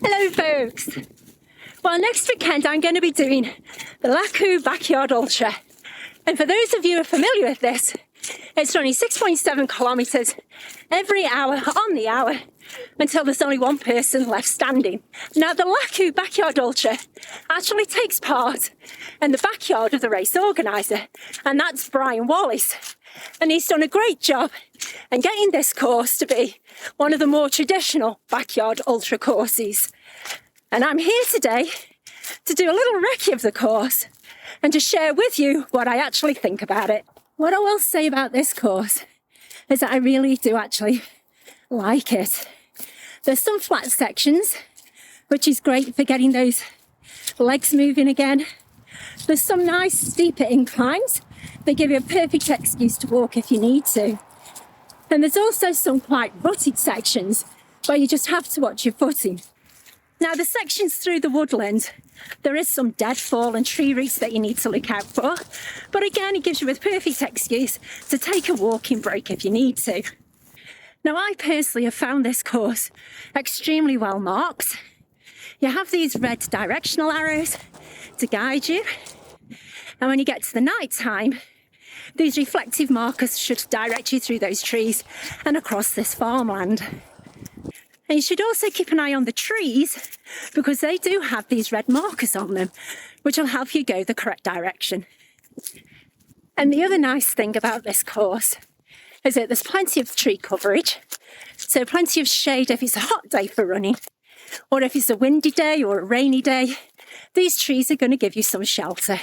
Hello folks! Well, next weekend I'm going to be doing the Lakou Backyard Ultra. And for those of you who are familiar with this, it's running 6.7 kilometres every hour on the hour until there's only one person left standing. Now, the Lakou Backyard Ultra actually takes part in the backyard of the race organiser, and that's Brian Wallace. And he's done a great job in getting this course to be one of the more traditional backyard ultra courses. And I'm here today to do a little recce of the course and to share with you what I actually think about it. What I will say about this course is that I really do actually like it. There's some flat sections, which is great for getting those legs moving again. There's some nice steeper inclines that give you a perfect excuse to walk if you need to. And there's also some quite rutted sections where you just have to watch your footing. Now, the sections through the woodland, there is some deadfall and tree roots that you need to look out for. But again, it gives you a perfect excuse to take a walking break if you need to. Now, I personally have found this course extremely well marked. You have these red directional arrows to guide you. And when you get to the night time, these reflective markers should direct you through those trees and across this farmland. And you should also keep an eye on the trees because they do have these red markers on them, which will help you go the correct direction. And the other nice thing about this course is that there's plenty of tree coverage, so plenty of shade if it's a hot day for running, or if it's a windy day or a rainy day, these trees are going to give you some shelter.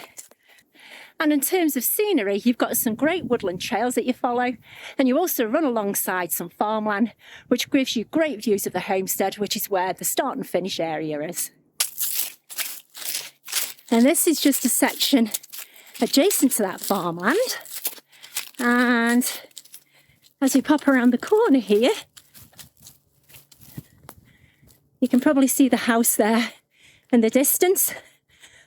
And in terms of scenery, you've got some great woodland trails that you follow, and you also run alongside some farmland, which gives you great views of the homestead, which is where the start and finish area is. And this is just a section adjacent to that farmland. And as we pop around the corner here, you can probably see the house there in the distance.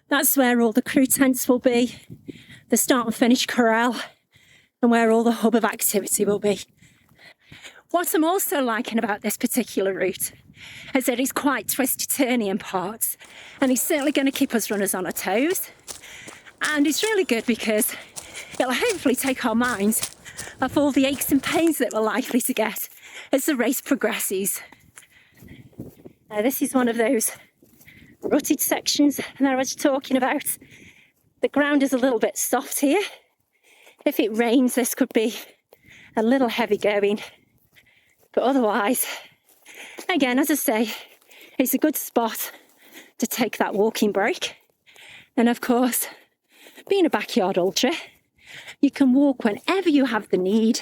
That's where all the crew tents will be, the start and finish corral, and where all the hub of activity will be. What I'm also liking about this particular route is that it's quite twisty-turny in parts, and it's certainly going to keep us runners on our toes. And it's really good because it'll hopefully take our minds off all the aches and pains that we're likely to get as the race progresses. Now, this is one of those rutted sections that I was talking about. The ground is a little bit soft here. If it rains, this could be a little heavy going, but otherwise, again, as I say, it's a good spot to take that walking break. And of course, being a backyard ultra, you can walk whenever you have the need,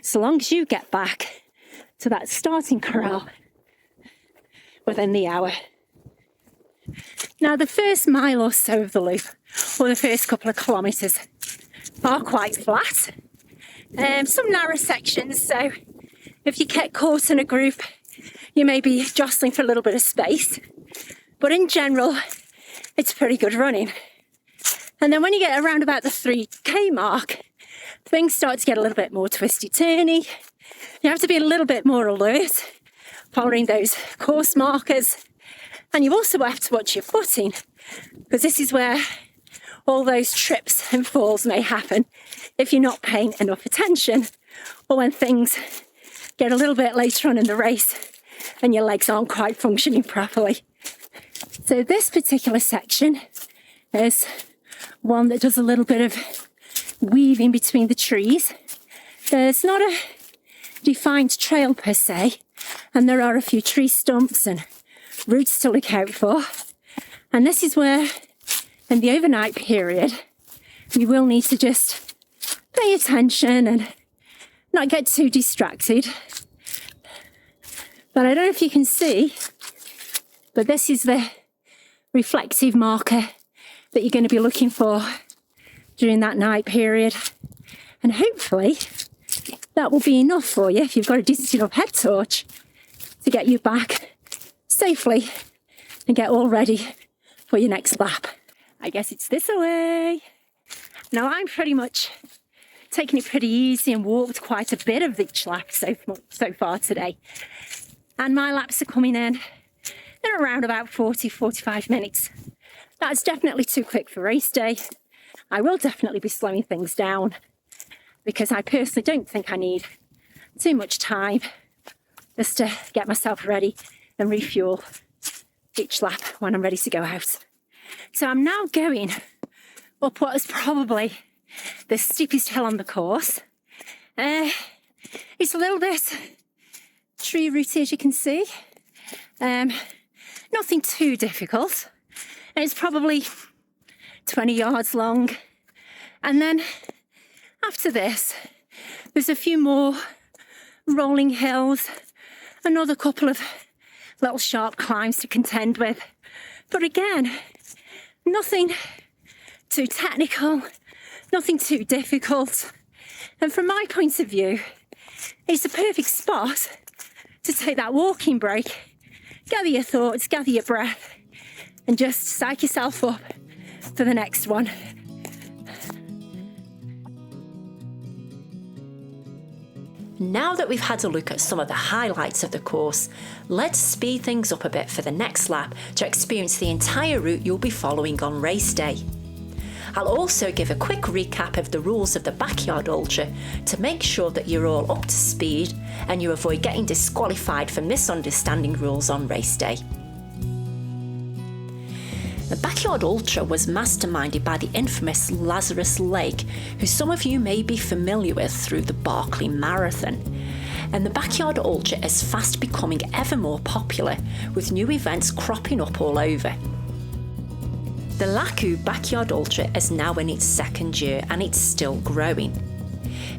so long as you get back to that starting corral within the hour. Now, the first mile or so of the loop, or the first couple of kilometres, are quite flat. Some narrow sections, so if you get caught in a group, you may be jostling for a little bit of space. But in general, it's pretty good running. And then when you get around about the 3k mark, things start to get a little bit more twisty-turny. You have to be a little bit more alert, following those course markers. And you also have to watch your footing, because this is where all those trips and falls may happen if you're not paying enough attention, or when things get a little bit later on in the race and your legs aren't quite functioning properly. So this particular section is one that does a little bit of weaving between the trees. There's not a defined trail per se, and there are a few tree stumps and roots to look out for. And this is where, in the overnight period, you will need to just pay attention and not get too distracted. But I don't know if you can see, but this is the reflective marker that you're going to be looking for during that night period. And hopefully that will be enough for you if you've got a decent enough head torch to get you back safely and get all ready for your next lap. I guess it's this way. Now, I'm pretty much taking it pretty easy and walked quite a bit of each lap so far today. And my laps are coming in around about 40-45 minutes. That's definitely too quick for race day. I will definitely be slowing things down because I personally don't think I need too much time just to get myself ready and refuel each lap when I'm ready to go out. So I'm now going up what is probably the steepest hill on the course. It's a little bit tree rooty, as you can see. Nothing too difficult. And it's probably 20 yards long. And then after this, there's a few more rolling hills, another couple of little sharp climbs to contend with. But again, nothing too technical, nothing too difficult. And from my point of view, it's the perfect spot to take that walking break, gather your thoughts, gather your breath, and just psych yourself up for the next one. Now that we've had a look at some of the highlights of the course, let's speed things up a bit for the next lap to experience the entire route you'll be following on race day. I'll also give a quick recap of the rules of the Backyard Ultra to make sure that you're all up to speed and you avoid getting disqualified for misunderstanding rules on race day. The Backyard Ultra was masterminded by the infamous Lazarus Lake, who some of you may be familiar with through the Barkley Marathon. And the Backyard Ultra is fast becoming ever more popular, with new events cropping up all over. The Lakou Backyard Ultra is now in its second year and it's still growing.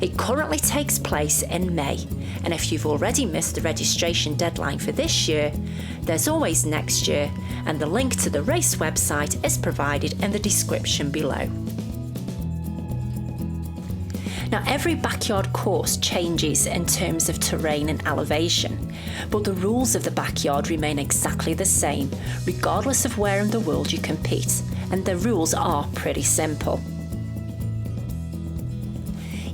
It currently takes place in May, and if you've already missed the registration deadline for this year, there's always next year, and the link to the race website is provided in the description below. Now, every backyard course changes in terms of terrain and elevation, but the rules of the backyard remain exactly the same, regardless of where in the world you compete, and the rules are pretty simple.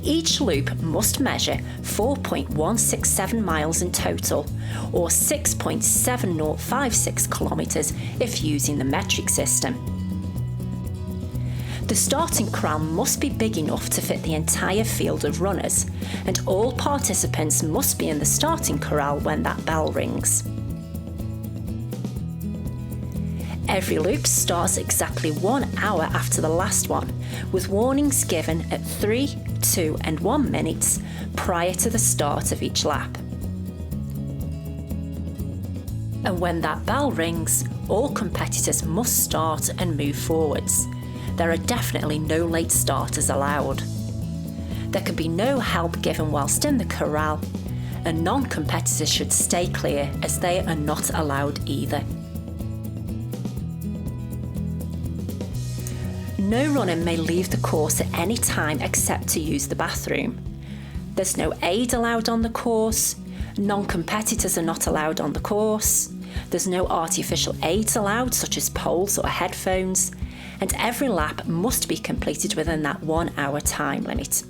Each loop must measure 4.167 miles in total, or 6.7056 kilometres if using the metric system. The starting corral must be big enough to fit the entire field of runners, and all participants must be in the starting corral when that bell rings. Every loop starts exactly 1 hour after the last one, with warnings given at 3, 2 and 1 minutes prior to the start of each lap. And when that bell rings, all competitors must start and move forwards. There are definitely no late starters allowed. There can be no help given whilst in the corral, and non-competitors should stay clear as they are not allowed either. No runner may leave the course at any time except to use the bathroom. There's no aid allowed on the course, non-competitors are not allowed on the course, there's no artificial aids allowed such as poles or headphones, and every lap must be completed within that 1 hour time limit.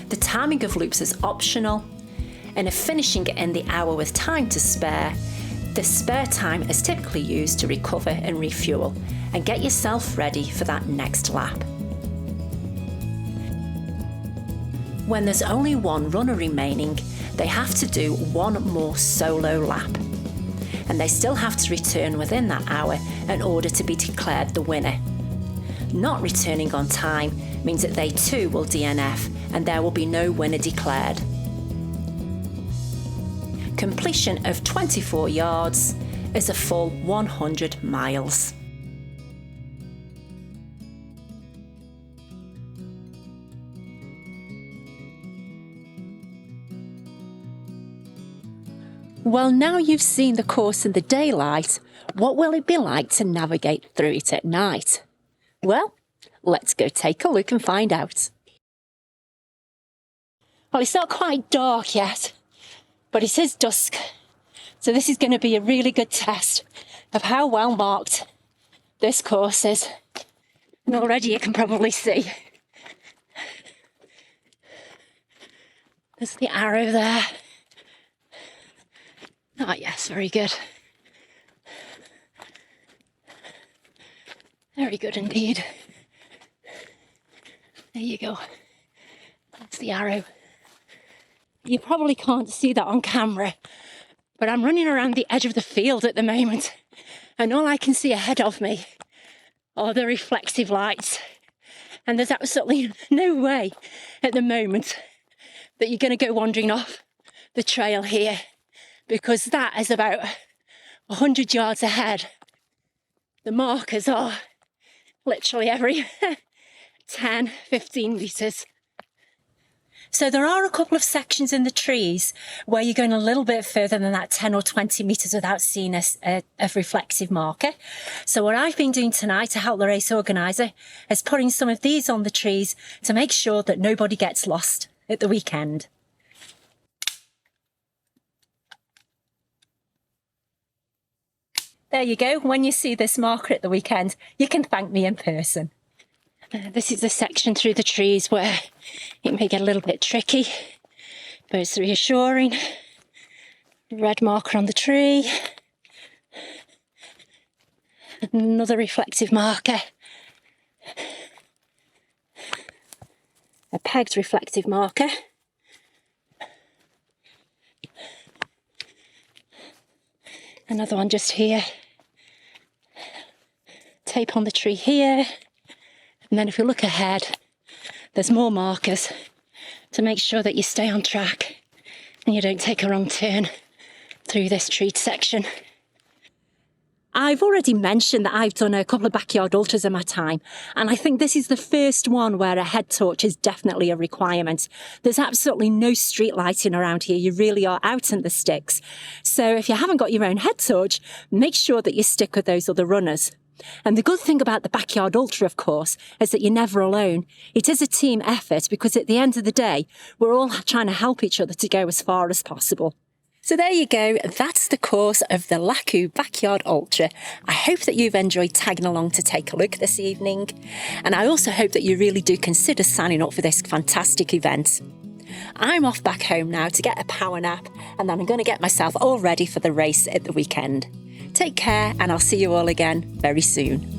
The timing of loops is optional, and if finishing in the hour with time to spare, the spare time is typically used to recover and refuel and get yourself ready for that next lap. When there's only one runner remaining, they have to do one more solo lap, and they still have to return within that hour in order to be declared the winner. Not returning on time means that they too will DNF and there will be no winner declared. Completion of 24 yards is a full 100 miles. Well, now you've seen the course in the daylight, what will it be like to navigate through it at night? Well, let's go take a look and find out. Well, it's not quite dark yet, but it is dusk. So this is going to be a really good test of how well marked this course is. And already you can probably see. There's the arrow there. Ah, yes, very good. Very good indeed. There you go. That's the arrow. You probably can't see that on camera, but I'm running around the edge of the field at the moment, and all I can see ahead of me are the reflective lights. And there's absolutely no way at the moment that you're going to go wandering off the trail here, because that is about 100 yards ahead. The markers are literally every 10, 15 metres. So there are a couple of sections in the trees where you're going a little bit further than that 10 or 20 metres without seeing a reflective marker. So what I've been doing tonight to help the race organiser is putting some of these on the trees to make sure that nobody gets lost at the weekend. There you go. When you see this marker at the weekend, you can thank me in person. This is a section through the trees where it may get a little bit tricky, but it's reassuring. Red marker on the tree. Another reflective marker. A pegged reflective marker. Another one just here. Tape on the tree here. And then if you look ahead, there's more markers to make sure that you stay on track and you don't take a wrong turn through this tree section. I've already mentioned that I've done a couple of backyard ultras in my time, and I think this is the first one where a head torch is definitely a requirement. There's absolutely no street lighting around here. You really are out in the sticks. So if you haven't got your own head torch, make sure that you stick with those other runners. And the good thing about the Backyard Ultra, of course, is that you're never alone. It is a team effort because at the end of the day, we're all trying to help each other to go as far as possible. So there you go. That's the course of the Lakou Backyard Ultra. I hope that you've enjoyed tagging along to take a look this evening. And I also hope that you really do consider signing up for this fantastic event. I'm off back home now to get a power nap, and then I'm going to get myself all ready for the race at the weekend. Take care, and I'll see you all again very soon.